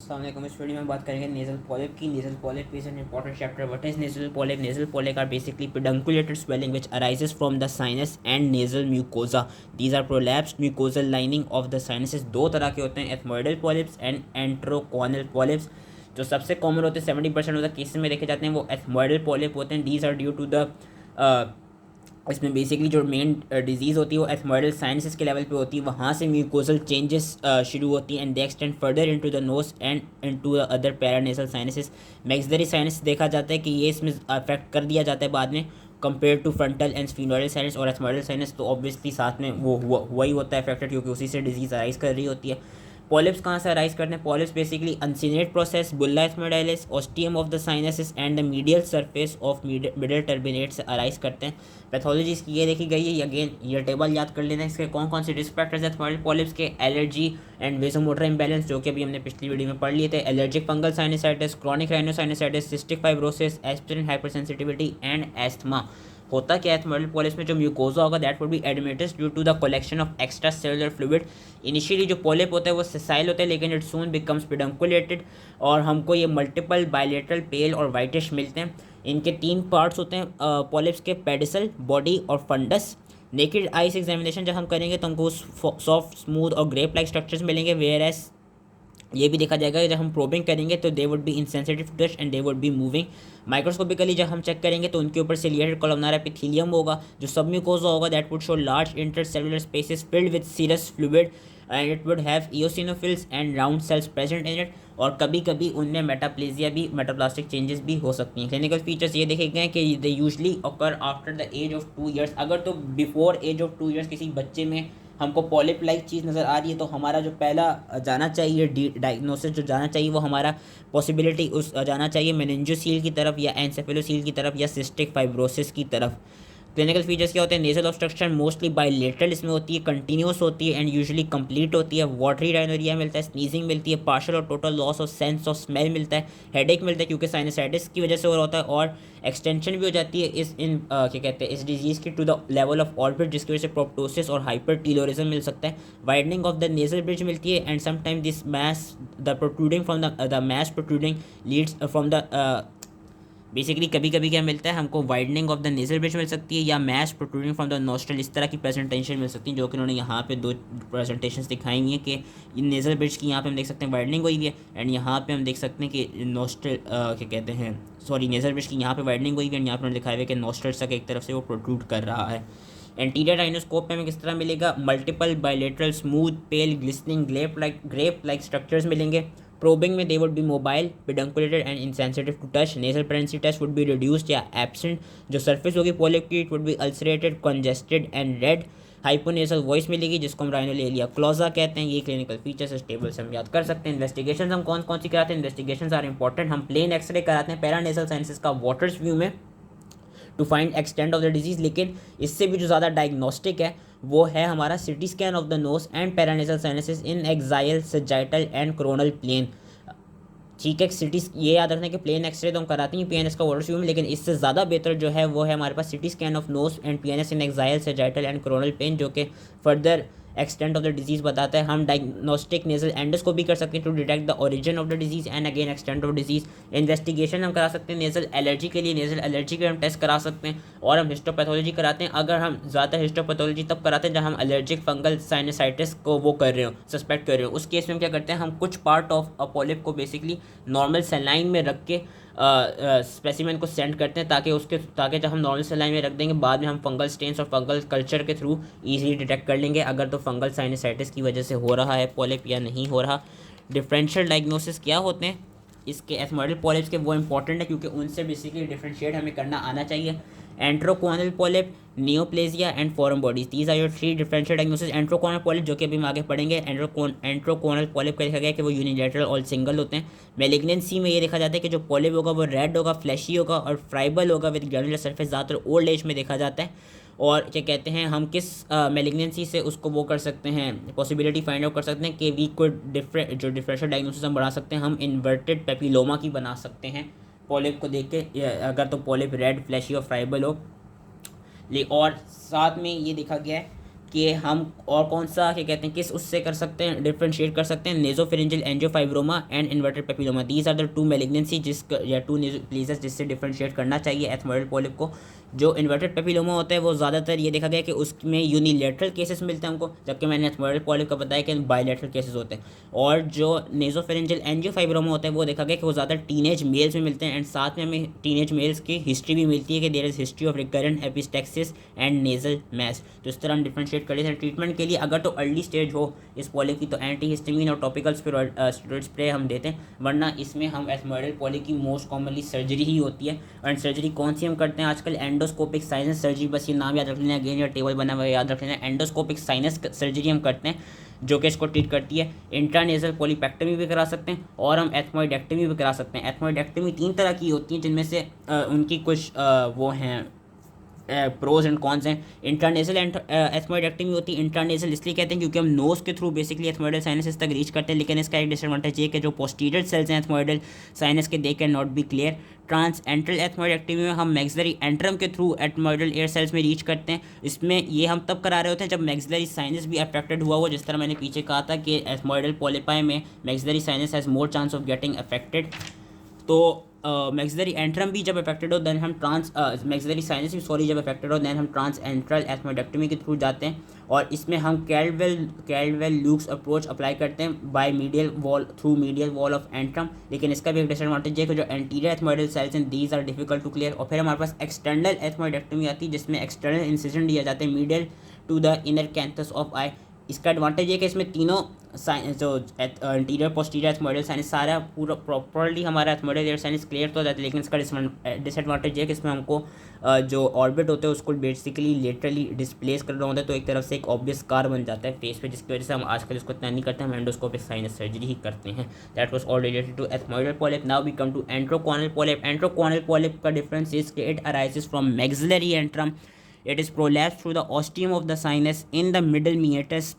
अस्सलाम वालेकुम। इस वीडियो में बात करेंगे नेजल पॉलिप की। Nasal polyp is an important chapter. What is nasal polyp? Nasal polyp are basically pedunculated swelling which arises from the sinus and nasal mucosa. These are prolapsed mucosal lining of the sinuses. दो तरह के होते हैं, ethmoidal polyps and एंट्रोकॉनल polyps. जो सबसे common होते हैं 70% of the cases में देखे जाते हैं वो एथमोइडल पॉलिप होते हैं। These are due to the इसमें बेसिकली जो मेन डिजीज़ होती है वो एथमोइडल साइनसेस के लेवल पे होती है, वहाँ से म्यूकोसल चेंजेस शुरू होती हैं and they extend further into the nose and into the other paranasal sinuses. Maxillary sinus देखा जाता है कि ये इसमें अफेक्ट कर दिया जाता है बाद में compare to frontal and sphenoidal sinus. और एथमोइडल साइनस तो ऑब्वियसली साथ में वो वही होता है अफेक्टेड, क्योंकि उसी से डिजीज़ अराइज कर रही होती है। पॉलिप्स कहाँ से अराइज करते हैं? Polyps basically uncinate process bulla ethmoidalis ostium of the sinuses and the medial surface of middle turbinate से अराइज करते हैं। पैथोलॉजी इसकी ये देखी गई है। अगेन ये टेबल याद कर लेना है। इसके कौन कौन से रिस्क फैक्टर्स हैं एथमोइडल पॉलिप्स के? एलर्जी एंड वेसोमोटर इम्बैलेंस, जो कि अभी हमने पिछली वीडियो में पढ़ लिए थे। Allergic fungal sinusitis, chronic rhinosinusitis, cystic fibrosis, aspirin hypersensitivity and asthma. होता क्या है एथमोइडल पॉलिप्स में? जो म्यूकोजा होगा that would be edematous due to the collection of extra cellular fluid. Initially जो पॉलिप होता है वो सेसाइल होता है, लेकिन इट सून बिकम्स पेडुंकुलेटेड और हमको ये मल्टीपल बायलेटरल पेल और वाइटिश मिलते हैं। इनके 3 पार्ट्स होते हैं पॉलिप्स के, पेडिसल, बॉडी और फंडस। नेकेड आइस एग्जामिनेशन जब हम करेंगे तो हमको सॉफ्ट, स्मूथ और ग्रेप लाइक स्ट्रक्चर्स मिलेंगे। वेयर एस ये भी देखा जाएगा कि जब हम प्रोबिंग करेंगे तो they would be insensitive to touch and they would be moving. Microscopically जब हम चेक करेंगे तो उनके ऊपर सिलिएटेड कोलमनार एपिथेलियम होगा। जो सबम्यूकोजा होगा that would show large intercellular spaces filled with serous fluid and it would have eosinophils and round cells present in it. और कभी कभी उनमें मेटाप्लेजिया भी, मेटाप्लास्टिक चेंजेस भी हो सकती हैं। क्लिनिकल फीचर्स ये देखे गए हैं कि they usually occur after the age of 2 years. अगर तो बिफोर एज ऑफ 2 ईयर्स किसी बच्चे में हमको पॉलिप लाइक चीज़ नज़र आ रही है तो हमारा जो पहला जाना चाहिए डायग्नोसिस जो जाना चाहिए वो हमारा पॉसिबिलिटी उस जाना चाहिए मेनिंजोसील की तरफ या एनसेफेलोसील की तरफ या सिस्टिक फाइब्रोसिस की तरफ। क्लिनिकल फीचर्स क्या होते हैं? नेजल ऑब्स्ट्रक्शन मोस्टली बायलेटरल इसमें होती है, कंटिन्यूस होती है एंड यूजुअली कंप्लीट होती है। वाटरी राइनोरिया मिलता है, स्नीजिंग मिलती है, पार्शियल और total loss of sense of smell मिलता है, हेडेक मिलता है क्योंकि साइनसाइटिस की वजह से हो रहा होता है, और एक्सटेंशन भी हो जाती है क्या कहते हैं इस डिजीज़ की to the level of orbit, जिसकी वजह से प्रोप्टोसिस और हाइपरटीलोरिज्म मिल सकता है। Widening of the nasal bridge मिलती है and sometime this mass the protruding from the mass protruding leads from the basically कभी कभी क्या मिलता है हमको? Widening of the nasal bridge मिल सकती है या mass protruding from the nostril. इस तरह की प्रेजेंटेशन मिल सकती है, जो कि उन्होंने यहाँ पे 2 प्रेजेंटेशंस दिखाई हुई हैं कि नेजल ब्रिज की यहाँ पे हम देख सकते हैं वाइडनिंग हुई है एंड यहाँ पे हम देख सकते हैं कि नोस्ट्रल क्या कहते हैं नेजल ब्रिज की यहाँ पे वाइडनिंग हुई है एंड यहाँ पर दिखाया हुआ है कि नोस्ट्रल तक एक तरफ से वो प्रोट्रूड कर रहा है। एंटीरियर राइनोस्कोप में हमें किस तरह मिलेगा? Multiple bilateral smooth pale glistening grape like structures मिलेंगे। प्रोबिंग में they would be mobile, pedunculated and insensitive to touch. Nasal patency test would be reduced या एब्सेंट। जो सरफेस होगी पॉलिप की it would be ulcerated, congested and red. Hyponasal voice मिलेगी जिसको हम राइनोलेलिया क्लोजा कहते हैं। ये क्लिनिकल फीचर्स इस टेबल से हम याद कर सकते हैं। इन्वेस्टिगेशन हम कौन कौन सी कराते हैं? Investigation are important. हम प्लेन एक्सरे कराते हैं पैरानेसल साइनसेस का वाटर्स व्यू में to find extent of the disease, लेकिन इससे भी जो ज़्यादा डायग्नोस्टिक है वो है हमारा CT scan of the nose and paranasal sinuses in axial, sagittal and coronal plane. ठीक है, सिटी ये याद रखना कि प्लेन एक्सरे तो हम कराते हैं पीएनएस का वाटर व्यू में, लेकिन इससे ज़्यादा बेहतर जो है वो है हमारे पास CT scan of nose and PNS in axial, sagittal and coronal plane, जो कि further extent of the disease बताता है। हम डायग्नोस्टिक नेजल एंडोस्कोपी भी कर सकते हैं to detect the origin of the disease and again extent of disease. Investigation हम करा सकते हैं नेजल एलर्जी के लिए, नेजल एलर्जी के हम टेस्ट करा सकते हैं, और हम हिस्टोपैथोलॉजी कराते हैं। अगर हम ज़्यादा हिस्टोपैथोलॉजी तब कराते हैं जब हम एलर्जिक फंगल साइनसाइटिस को वो कर रहे हो, सस्पेक्ट कर रहे हो। उस केस में हम क्या करते हैं? हम कुछ पार्ट ऑफ अ पॉलिप को बेसिकली नॉर्मल सेलाइन में रख के स्पेसिमेन को सेंड करते हैं ताकि जब हम नॉर्मल सेलाइन में रख देंगे बाद में हम फंगल स्टेन्स और फंगल कल्चर के थ्रू इजीली डिटेक्ट कर लेंगे अगर तो फंगल साइनसाइटिस की वजह से हो रहा है पॉलिप या नहीं हो रहा। डिफरेंशियल डायग्नोसिस क्या होते हैं इसके एथमोइडल पॉलिप्स के? वो इंपॉर्टेंट है क्योंकि उनसे बेसिकली डिफरेंशिएट हमें करना आना चाहिए। Antrochoanal polyp, neoplasia and foreign bodies, these are your 3 differential diagnosis. Antrochoanal polyp जो कि अभी हम आगे पढ़ेंगे, एंट्रोकॉनल पॉलिप का देखा गया कि वो यूनिलैटरल और सिंगल होते हैं। मेलिग्नेंसी में ये देखा जाता है कि जो पॉलिप होगा वो रेड होगा, फ्लैशी होगा और फ्राइबल होगा विद ग्रैनुलर सरफेस, ज़्यादातर ओल्ड एज में देखा जाता है। और क्या कहते हैं हम किस मेलिग्नेंसी से उसको वो कर सकते हैं, पॉसिबिलिटी फाइंड आउट कर सकते हैं कि वी को डिफरेंशियल डायग्नोसिस हम बढ़ा सकते हैं, हम इन्वर्टेड पेपिलोमा की बना सकते हैं पॉलिप को देख के, अगर तो पॉलिप रेड, फ्लैशी और फ्राइबल हो। और साथ में ये देखा गया है कि हम और कौन सा क्या कहते हैं किस उससे कर सकते हैं, डिफरेंशिएट कर सकते हैं nasopharyngeal angiofibroma and inverted papilloma. These are the two malignancy या टू नेजोप्लीजर्स जिससे डिफरेंशिएट करना चाहिए एथमोइडल पॉलिप को। जो इन्वर्टेड पेपिलोमा होता है वो ज़्यादातर ये देखा गया कि उसमें यूनिलेटरल केसेस मिलते हैं हमको, जबकि मैंने एथमोइडल पॉलिप का बताया कि बायलैटरल केसेस होते हैं। और जो नेजोफेरेंजियल एंजियोफाइब्रोमा होता है वो देखा गया कि वो ज़्यादा टीनेज मेल्स में मिलते हैं, एंड साथ में हमें टीनेज मेल्स की हिस्ट्री भी मिलती है कि there is history of recurrent epistaxis and nasal mass. तो इस तरह हम डिफरेंशिएट कर लेते हैं। ट्रीटमेंट के लिए अगर तो अर्ली स्टेज हो इस पॉलिप की तो एंटी हिस्टामिन और टॉपिकल स्टेरॉइड स्प्रे हम देते हैं, वरना इसमें हम एथमोइडल पॉलिप की मोस्ट कॉमनली सर्जरी ही होती है। और सर्जरी कौन सी हम करते हैं आजकल, एंडोस्कोपिक साइनस सर्जरी, बस ये नाम याद रख लेना, अगेन या टेबल बना हुआ याद रख लेना, एंडोस्कोपिक साइनस सर्जरी हम करते हैं जो कि इसको ट्रीट करती है। इंट्रानेजल पॉलीपेक्टमी भी करा सकते हैं और हम एथमोइडेक्टमी भी करा सकते हैं। एथमोइडेक्टमी 3 तरह की होती है जिनमें से उनकी कुछ वो हैं प्रोज एंड कॉन्स हैं। इंट्रानेजल एथमोइडेक्टमी होती है। इंट्रानेजल इसलिए कहते हैं क्योंकि हम नोज के थ्रू बेसिकली एथमोइडल साइनस तक रीच करते हैं, लेकिन इसका एक डिसएडवांटेज ये कि जो पोस्टीरियर सेल्स हैं एथमोइडल साइनस के they can not be clear. Trans antral ethmoidectomy में हम मैक्सिलरी एंट्रम के थ्रू एथमोइडल एयर सेल्स में रीच करते हैं। इसमें ये हम तब करा रहे होते हैं जब मैक्सिलरी साइनस भी अफेक्टेड हुआ हो, जिस तरह मैंने पीछे कहा था कि एथमोइडल पॉलिपाई में maxillary sinus has more chance of getting affected. तो मैक्सिलरी एंट्रम भी जब अफेक्टेड हो देन हम मैक्सिलरी साइनस भी जब अफेक्टेड हो देन हम ट्रांस एंट्रल एथमोइडेक्टमी के थ्रू जाते हैं, और इसमें हम कैल्डवेल लूक्स अप्रोच अप्लाई करते हैं by medial wall through medial wall of antrum. लेकिन इसका भी एक डिसएडवांटेज है कि जो एंटीरियर एथमोइडल सेल्स हैं these are difficult to clear. और फिर हमारे पास एक्सटर्नल एथमोइडेक्टमी आती है जिसमें एक्सटर्नल इंसिजन दिया जाते हैं medial to the inner canthus of eye. इसका एडवांटेज है कि इसमें तीनों जो इंटीरियर पोस्टीरियर एथमोइडल साइनस सारा पूरा प्रॉपरली हमारा एथमोइडल एयर साइनस क्लियर तो हो जाता है। लेकिन इसका डिसएडवांटेज है कि इसमें हमको जो ऑर्बिट होते हैं उसको बेसिकली लेटरली डिस्प्लेस करना होता है, तो एक तरफ से एक ऑब्वियस स्कार बन जाता है फेस पे, जिसकी वजह से हम आजकल इसको इतना नहीं करते, हम एंडोस्कोपिक साइनस सर्जरी ही करते हैं। That was all related to ethmoidal polyp. Now we come to antrochoanal polyp. Antrochoanal polyp का डिफरेंस इज कि it arises from maxillary antrum. It is prolapsed through the ostium of the sinus in the middle meatus.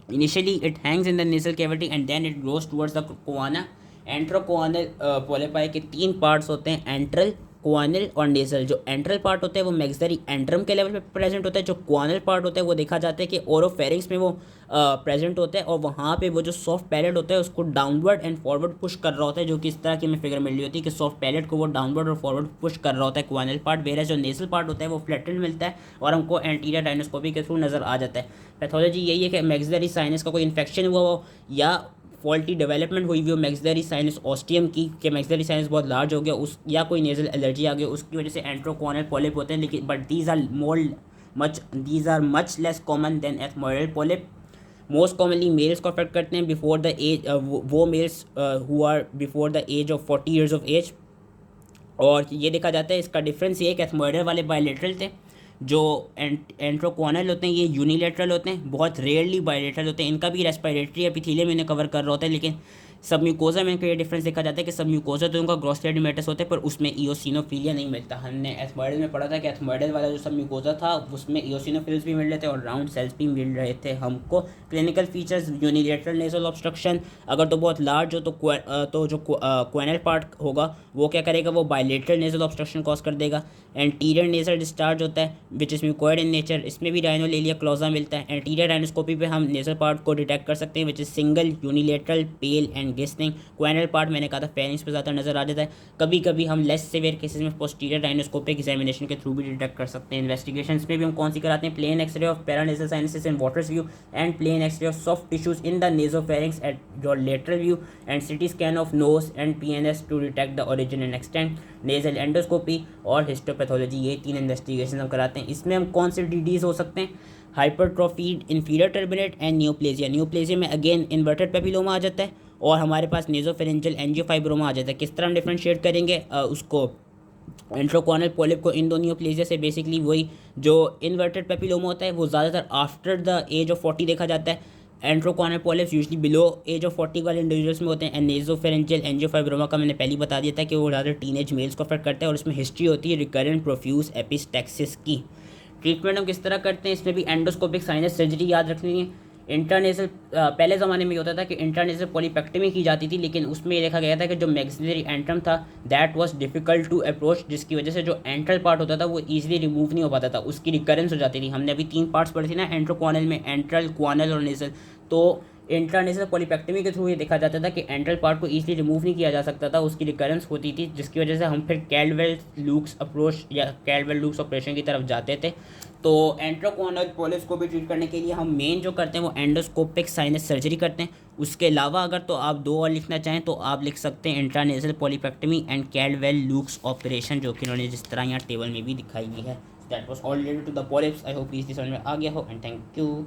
Initially, it hangs in the nasal cavity and then it grows towards the choana. एंट्रोकोआनल पोलिपाई के 3 parts होते हैं, enteral, कोआनल और nasal. जो enteral part होता है वो maxillary antrum के level पे प्रेजेंट होता है। जो कोआनल पार्ट होता है वो देखा जाता है कि ओरोफेरिंक्स में वो प्रेजेंट होता है, और वहाँ पे वो जो सॉफ्ट पैलेट होता है उसको डाउनवर्ड एंड फॉरवर्ड पुश कर रहा होता है, जो कि इस तरह की हमें फिगर मिल रही होती है कि सॉफ्ट पैलेट को वो डाउनवर्ड और फॉरवर्ड पुश कर रहा होता है कोआनल पार्ट। वेरा जो नेजल पार्ट होता है वो फ्लैटेंड मिलता है और हमको एंटीरियर डायनोस्कोपी के थ्रू नज़र आ जाता है। पैथोलॉजी यही है कि मैक्सिलरी साइनस का कोई इन्फेक्शन हुआ हो या फॉल्टी डेवलपमेंट हुई हुई हो मैक्सिलरी साइनस ऑस्टियम की, कि मैक्सिलरी साइनस बहुत लार्ज हो गया उस, या कोई नेजल एलर्जी आ गई, उसकी वजह से एंट्रोकोनल पॉलिप होते हैं। लेकिन but these are much less common than ethmoidal polyp. Most commonly males को अफेक्ट करते हैं बिफोर द एज, वो males who are before the age of 40 years of age. और ये देखा जाता है, इसका डिफरेंस ये है कि एथमोइडल वाले बायलेटरल थे, जो एंट्रोकोनल होते हैं ये यूनिलेटरल होते हैं, बहुत रेयरली बायलेटरल होते हैं। इनका भी रेस्पिरेटरी एपिथेलियम इन्हें कवर कर रहा होता है। लेकिन सब म्यूकोजा में ये डिफरेंस देखा जाता है कि सब म्यूकोजा तो उनका ग्रोस्टेडिमेटस होते हैं पर उसमें इओसिनोफिलिया नहीं मिलता। हमने एथमोइडल में पढ़ा था कि एथमोइडल वाला जो सब म्यूकोजा था उसमें इओसिनोफिल्स भी मिल रहे थे और राउंड सेल्स भी मिल रहे थे हमको। Clinical features unilateral nasal obstruction, अगर तो बहुत लार्ज हो तो जो क्वेनल पार्ट होगा वो क्या करेगा, वो बायलेटरल नेजल ऑब्स्ट्रक्शन कॉज कर देगा। एंटीरियर नेजल डिस्चार्ज होता है which is mucoid in nature, इसमें भी राइनोलेलिया क्लोजा मिलता है। एंटीरियर डायनोस्कोपी पे हम नेजल पार्ट को डिटेक्ट कर सकते हैं which is single unilateral pale and glistening. Choanal part मैंने कहा था फेरिंग्स पे ज़्यादा नजर आ जाता है। कभी कभी हम लेस सिवियर केसेस में पोस्टीरियर डायनोस्कोपिक एग्जामिनेशन के थ्रू भी डिटेक्ट कर सकते हैं। इन्वेस्टिगेशंस में भी हम कौन सी कराते हैं, plain x-ray of paranasal sinuses in Waters view and plain x-ray of soft tissues in the nasopharynx at your lateral view and CT scan of nose and PNS to detect the origin and extent. Nasal endoscopy और histopathology, ये 3 investigation हम कराते हैं। इसमें हम कौन से disease हो सकते हैं, hypertrophied inferior turbinate and neoplasia. Neoplasia में अगेन इन्वर्टेड पेपिलोमा आ जाता है और हमारे पास नेजोफेरेंजियल एंजियोफाइब्रोमा आ जाता है। किस तरह हम डिफरेंशिएट करेंगे उसको एंट्रोकॉनल पॉलिप को इन दो न्यूप्लेजिया से, बेसिकली वही जो इन्वर्टेड पेपिलोमा होता है वो ज़्यादातर आफ्टर द एज ऑफ 40 देखा जाता है। Antrochoanal polyps usually below age of 40 वाले इंडिविजुअल्स में होते हैं। एंड नेजोफेरेंजियल एंजियोफाइब्रोमा का मैंने पहले ही बता दिया था कि वो ज़्यादा टीनेज मेल्स को अफेक्ट करता है और उसमें हिस्ट्री होती है रिकरेंट प्रोफ्यूज एपिस्टेक्सिस की। ट्रीटमेंट हम किस तरह करते हैं, इसमें भी एंडोस्कोपिक साइनस सर्जरी याद रखनी है। इंटरनेशनल पहले ज़माने में ये होता था कि इंटरनेशनल पॉलीपेक्टमी की जाती थी, लेकिन उसमें ये देखा गया था कि जो मैक्सिलरी एंट्रम था that was difficult to approach, जिसकी वजह से जो एंट्रल पार्ट होता था वो ईजिली रिमूव नहीं हो पाता था, उसकी रिकरेंस हो जाती थी। हमने अभी 3 पार्ट्स पढ़े थे ना एंट्रोक्वानल में, एंट्रल, क्वानल और नेसल। तो इंटरनेशनल पॉलीपेक्टमी के थ्रू ये देखा जाता था कि एंट्रल पार्ट को ईजिली रिमूव नहीं किया जा सकता था, उसकी रिकरेंस होती थी, जिसकी वजह से हम फिर कैल्डवेल लूक्स अप्रोच या कैल्डवेल लूक्स ऑपरेशन की तरफ जाते थे। तो एंट्रोक्वानल पोलिप्स को भी ट्रीट करने के लिए हम मेन जो करते हैं वो एंडोस्कोपिक साइनस सर्जरी करते हैं। उसके अलावा अगर तो आप 2 और लिखना चाहें तो आप लिख सकते हैं intranasal polypectomy and Caldwell Luc operation, जो कि उन्होंने जिस तरह यहाँ टेबल में भी दिखाई गई है। That was all related to the polyps. I hope please समझ में आ गया हो एंड थैंक यू।